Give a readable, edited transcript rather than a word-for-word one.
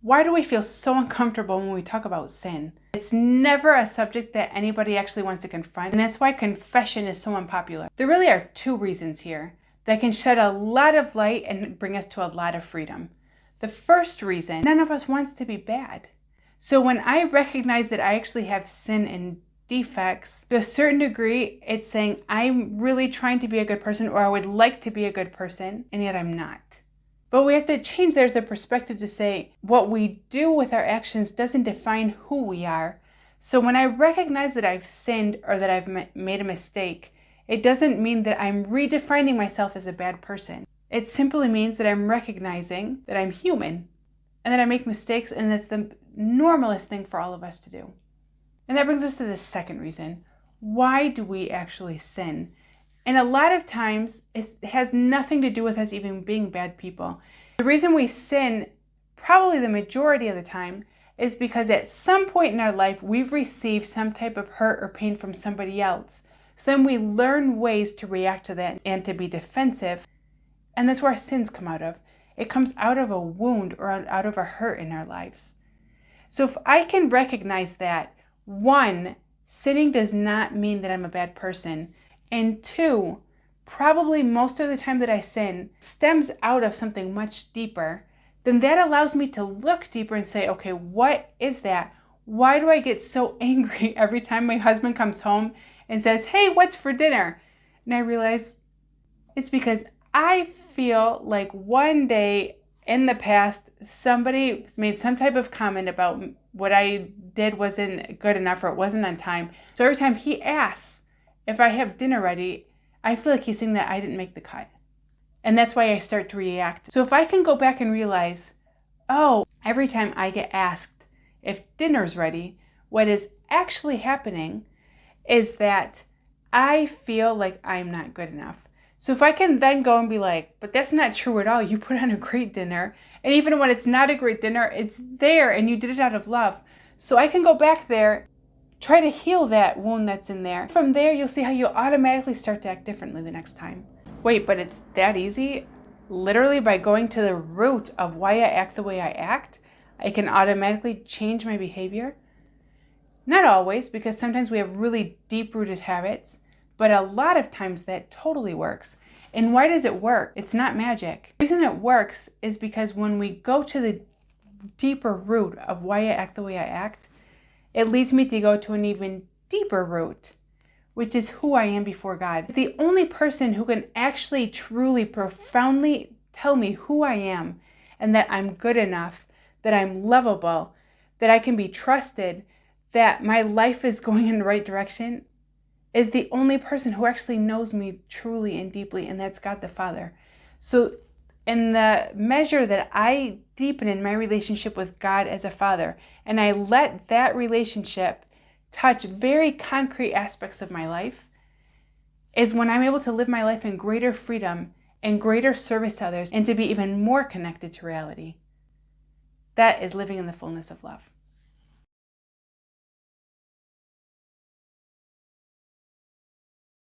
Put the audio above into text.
Why do we feel so uncomfortable when we talk about sin? It's never a subject that anybody actually wants to confront, and that's why confession is so unpopular. There really are two reasons here that can shed a lot of light and bring us to a lot of freedom. The first reason, none of us wants to be bad. So when I recognize that I actually have sin and defects, to a certain degree, it's saying I'm really trying to be a good person, or I would like to be a good person, and yet I'm not. But we have to change there's the perspective to say what we do with our actions doesn't define who we are. So when I recognize that I've sinned or that I've made a mistake, it doesn't mean that I'm redefining myself as a bad person. It simply means that I'm recognizing that I'm human and that I make mistakes, and that's the normalest thing for all of us to do. And that brings us to the second reason. Why do we actually sin? And a lot of times it has nothing to do with us even being bad people. The reason we sin, probably the majority of the time, is because at some point in our life we've received some type of hurt or pain from somebody else. So then we learn ways to react to that and to be defensive. And that's where our sins come out of. It comes out of a wound or out of a hurt in our lives. So if I can recognize that, one, sinning does not mean that I'm a bad person. And two, probably most of the time that I sin stems out of something much deeper, then that allows me to look deeper and say, okay, what is that? Why do I get so angry every time my husband comes home and says, hey, what's for dinner? And I realize it's because I feel like one day in the past, somebody made some type of comment about what I did wasn't good enough or it wasn't on time. So every time he asks if I have dinner ready, I feel like he's saying that I didn't make the cut. And that's why I start to react. So if I can go back and realize, oh, every time I get asked if dinner's ready, what is actually happening is that I feel like I'm not good enough. So if I can then go and be like, but that's not true at all. You put on a great dinner. And even when it's not a great dinner, it's there and you did it out of love. So I can go back there, try to heal that wound that's in there. From there, you'll see how you'll automatically start to act differently the next time. Wait, but it's that easy? Literally by going to the root of why I act the way I act, I can automatically change my behavior? Not always, because sometimes we have really deep-rooted habits, but a lot of times that totally works. And why does it work? It's not magic. The reason it works is because when we go to the deeper root of why I act the way I act, it leads me to go to an even deeper root, which is who I am before God. The only person who can actually, truly, profoundly tell me who I am and that I'm good enough, that I'm lovable, that I can be trusted, that my life is going in the right direction, is the only person who actually knows me truly and deeply, and that's God the Father. So in the measure that I deepen in my relationship with God as a father, and I let that relationship touch very concrete aspects of my life, is when I'm able to live my life in greater freedom and greater service to others and to be even more connected to reality. That is living in the fullness of love.